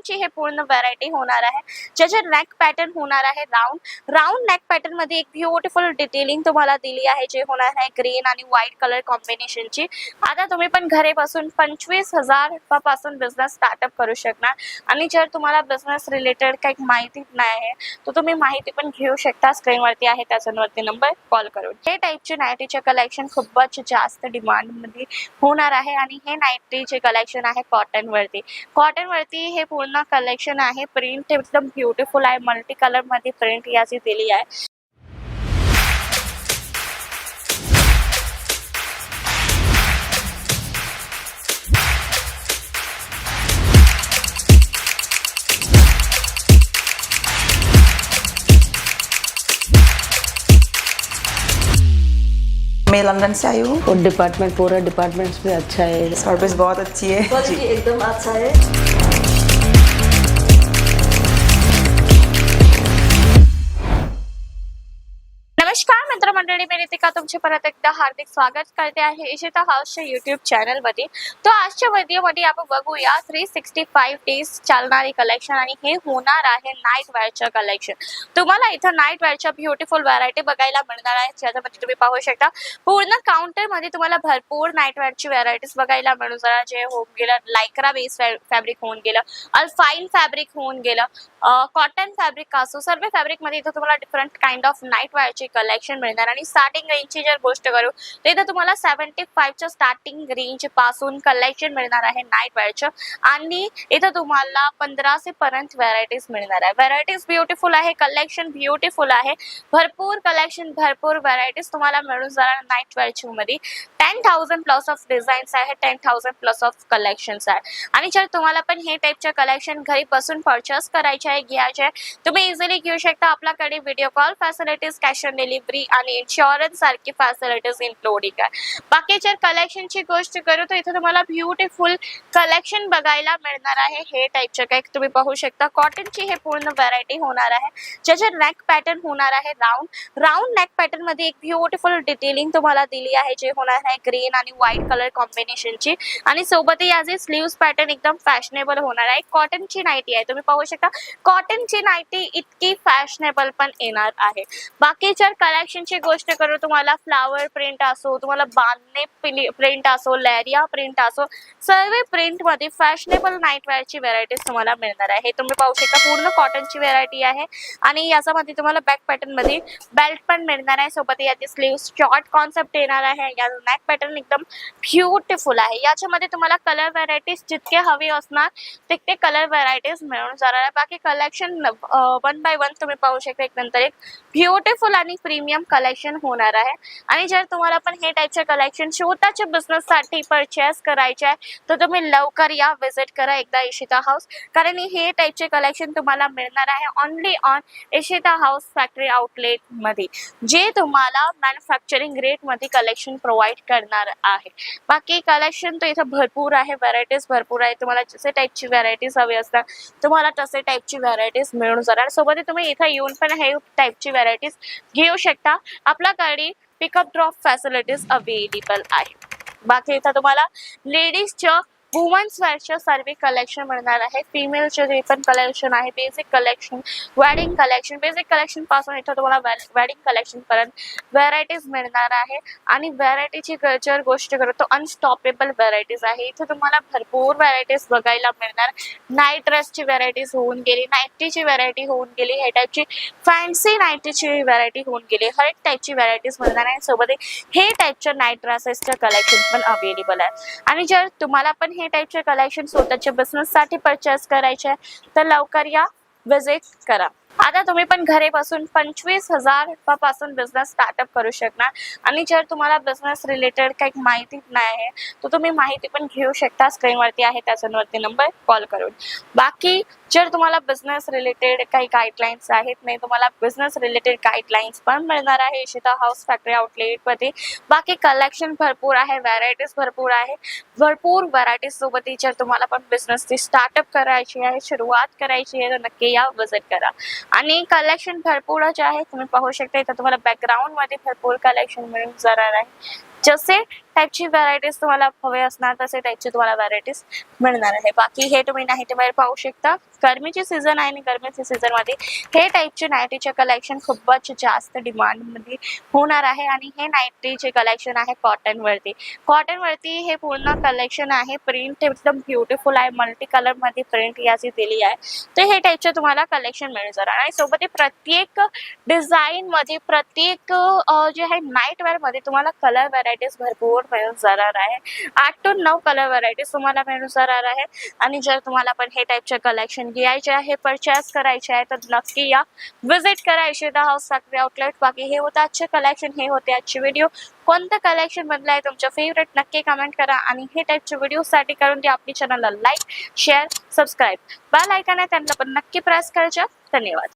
कॉटनची हे पूर्ण व्हरायटी होणार आहे, ज्याचे नेक पॅटर्न होणार आहे राऊंड नेक पॅटर्न मध्ये एक ब्युटिफुल डिटेलिंग तुम्हाला दिली आहे, जे होणार आहे ग्रीन आणि व्हाईट कलर कॉम्बिनेशनची। आता तुम्ही पण घरी बसून 25,000 पासून बिझनेस स्टार्टअप करू शकणार। आणि जर तुम्हाला बिझनेस रिलेटेड काही माहिती नाही आहे तर तुम्ही माहिती पण घेऊ शकता, स्क्रीनवरती आहे त्याच्यावरती नंबर कॉल करून। हे टाईपचे नाईटीचे कलेक्शन खूपच जास्त डिमांड मध्ये होणार आहे आणि हे नाईटीचे कलेक्शन आहे कॉटन वरती हे पूर्ण कलेक्शन आहे। प्रिंट एकदम ब्युटिफुल आहे, मल्टी कलर मध्ये प्रिंट याची दिली आहे। मैं लंदन से आई हूँ। और डिपार्टमेंट पूरा डिपार्टमेंट्स भी अच्छा है, सर्विस बहुत अच्छी है, क्वालिटी एकदम अच्छा है। नमस्कार मित्र मंडळी, मी रितिका तुमचे परत एकदा हार्दिक स्वागत करते आहे इशिता हाऊसच्या यूट्यूब चॅनल मध्ये। तो आजच्या व्हिडिओमध्ये आपण बघूया 365 डेज चालणारी कलेक्शन आणि हे होणार आहे नाईट वेअरचं कलेक्शन। तुम्हाला इथं नाईट वेअरच्या ब्युटिफुल व्हरायटी बघायला मिळणार आहे, ज्यामध्ये तुम्ही पाहू शकता पूर्ण काउंटर मध्ये तुम्हाला भरपूर नाईट वेअरची व्हरायटीज बघायला मिळून जाणार, जे होऊन गेलं लायक्रा बेस फॅब्रिक होऊन गेलं, अल्फाइन फॅब्रिक होऊन गेलं, कॉटन फॅब्रिक असो, सर्व फॅब्रिक मध्ये इथं तुम्हाला डिफरंट काइंड ऑफ नाईट वेअरची कलेक्शन मिळणार। आणि स्टार्टिंग रेंजची जर गोष्ट करू तर इथं तुम्हाला 75 च्या स्टार्टिंग रेंज पासून कलेक्शन मिळणार आहे नाईट वेअरचं। आणि इथं तुम्हाला 1500 पर्यंत व्हरायटीज मिळणार आहे। व्हरायटीज ब्युटिफुल आहे, कलेक्शन ब्युटिफुल आहे, भरपूर कलेक्शन भरपूर व्हरायटीज तुम्हाला मिळून जाणार नाईट वेअरची मध्ये। 10,000 प्लस ऑफ डिझाईन्स आहे, 10,000 प्लस ऑफ कलेक्शन्स आहे। आणि जर तुम्हाला पण हे टाइपचे कलेक्शन घरी बसून परचेस करायचे आहे, घ्यायचे आहे, तुम्ही इझिली घेऊ शकता। आपल्याकडे video call facilities, cash on delivery आणि इन्शुरन्स सारखी फॅसिलिटीज इन्क्लुडिंग आहे। बाकी जर कलेक्शनची गोष्ट करू तर इथे तुम्हाला ब्युटिफुल कलेक्शन बघायला मिळणार आहे। हे टाइपचे काही तुम्ही पाहू शकता, कॉटनची हे पूर्ण व्हरायटी होणार आहे, ज्याचे नेक पॅटर्न होणार आहे राऊंड नेक पॅटर्न मध्ये एक ब्युटिफुल डिटेलिंग तुम्हाला दिली आहे, जे होणार आहे ग्रीन आणि व्हाईट कलर कॉम्बिनेशनची। आणि सोबत याचे स्लीव्स पॅटर्न एकदम फॅशनेबल होणार आहे। कॉटनची नाईटी आहे, तुम्ही पाहू शकता कॉटनची नाईटी इतकी फॅशनेबल पण येणार आहे। बाकी जर कलेक्शनची गोष्ट करू तुम्हाला फ्लावर प्रिंट असो, तुम्हाला बांधणे प्रिंट असो, लॅरिया प्रिंट असो, सर्व प्रिंट मध्ये फॅशनेबल नाईट वेअरची व्हरायटीज तुम्हाला मिळणार आहे। हे तुम्ही पाहू शकता पूर्ण कॉटनची व्हरायटी आहे आणि याच्यामध्ये तुम्हाला बॅक पॅटर्न मध्ये बेल्ट पण मिळणार आहे, सोबत याचे स्लीव्स शॉर्ट कॉन्सेप्ट येणार आहे। या नेक पॅटर्न एकदम ब्युटिफुल आहे। याच्यामध्ये तुम्हाला कलर व्हरायटीज जितके हवी असणार तितके कलर व्हरायटीज मिळून जाणार आहे। बाकी कलेक्शन 1 बाय 1 तुम्ही पाहू शकता, एक नंतर एक ब्युटिफुल आणि प्रीमियम कलेक्शन होणार आहे। आणि जर तुम्हाला पण हे टाइपचे कलेक्शन स्वतःच्या बिझनेस साठी परचेस करायचे आहे तर तुम्ही लवकर या, विजिट करा एकदा इशिता हाऊस, कारण हे टाइपचे कलेक्शन तुम्हाला मिळणार आहे only on Ishita house factory outlet मध्ये, जे तुम्हाला मॅन्युफॅक्चरिंग रेट मध्ये कलेक्शन प्रोव्हाइड करणार आहे। बाकी कलेक्शन तर इथं भरपूर आहे, व्हरायटीज भरपूर आहे। तुम्हाला जसे टाइपची व्हरायटीज हवी असतात तुम्हाला तसे टाइपची व्हरायटीज मिळून जाणार। सोबत तुम्ही इथं येऊन पण हे टाइपची व्हरायटीज घेऊ शकता। आपल्याकडे पिकअप ड्रॉप फॅसिलिटीज अवेलेबल आहे। बाकी इथं तुम्हाला लेडीजच्या वुमन्स वेअरचे सर्व कलेक्शन मिळणार आहे। फिमेलचे जे पण कलेक्शन आहे, basic collection, wedding collection, basic collection पासून इथं तुम्हाला वेडिंग कलेक्शन पर्यंत व्हरायटीज मिळणार आहे। आणि व्हरायटीची जर गोष्ट करू तर अनस्टॉपेबल व्हरायटीज आहे। इथे तुम्हाला भरपूर व्हरायटीज बघायला मिळणार। नाईट ड्रेसची व्हरायटीज होऊन गेली, नाईटीची व्हरायटी होऊन गेली, हे टाइपची फॅन्सी नाईटीची व्हरायटी होऊन गेली, हर एक टाइपची व्हरायटीज मिळणार आहे। सोबत हे टाइपच्या नाईट ड्रेसेसचं कलेक्शन पण अवेलेबल आहे। आणि जर तुम्हाला पण हे टाइपचे कलेक्शन स्वतःच्या बिझनेस साठी परचेस करायचे तर लवकर या, विजिट करा। आता तुम्ही पण घरी बसून 25,000 पासून बिझनेस स्टार्टअप करू शकणार। आणि जर तुम्हाला बिझनेस रिलेटेड काही माहिती नाही आहे तर तुम्ही माहिती पण घेऊ शकता, स्क्रीनवरती आहे त्याच्यावरती नंबर कॉल करून। बाकी जर तुम्हाला बिझनेस रिलेटेड काही गाईडलाईन्स आहेत, नाही तुम्हाला बिझनेस रिलेटेड गाईडलाईन्स पण मिळणार आहे इशिता हाऊस फॅक्टरी आउटलेट मध्ये। बाकी कलेक्शन भरपूर आहे, व्हरायटीज भरपूर आहे, भरपूर व्हरायटीज सोबत जर तुम्हाला पण बिझनेसची स्टार्टअप करायची आहे, सुरुवात करायची आहे तर नक्की या, विजिट करा। आणि कलेक्शन भरपूरच आहे, तुम्ही पाहू शकता इथं तुम्हाला बॅकग्राऊंड मध्ये भरपूर कलेक्शन मिळून जाणार आहे, जसे टाईपची व्हरायटीज तुम्हाला हवे असणार तसे टाईपची तुम्हाला व्हरायटीज मिळणार आहे. बाकी हे तुम्ही नाईटी वेअर पाहू शकता. गरमीची सीझन आहे आणि गरमीच्या सीझन मध्ये हे टाईपचे नाईटीचे कलेक्शन खूपच जास्त डिमांड मध्ये होणार आहे. आणि हे नाईटीचे कलेक्शन आहे कॉटन वरती हे पूर्ण कलेक्शन आहे. प्रिंट एकदम ब्युटिफुल आहे. मल्टी कलर मध्ये प्रिंट याची दिली आहे. तर हे टाईपचे तुम्हाला कलेक्शन मिळून जाणार आणि सोबत प्रत्येक डिझाईन मध्ये प्रत्येक जे आहे नाईट वेअर मध्ये तुम्हाला कलर व्हरायटीज भरपूर मिळून जाणार आहे. 8 to 9 कलर व्हरायटीज तुम्हाला मिळून जाणार आहे. आणि जर तुम्हाला पण हे टाईपचे कलेक्शन घ्यायचे आहे परचेस करायचे आहे तर नक्की या विजिट करा इशिता हाऊस साखरे आउटलेट. बाकी हे होतं आजचे कलेक्शन, हे होते आजचे व्हिडिओ. कोणतं कलेक्शन मधलं आहे तुमचं फेवरेट नक्की कमेंट करा आणि हे टाईपचे व्हिडिओसाठी करून द्या आपली चॅनलला like share subscribe bell icon आहे त्यांना पण नक्की प्रेस करायचं. धन्यवाद.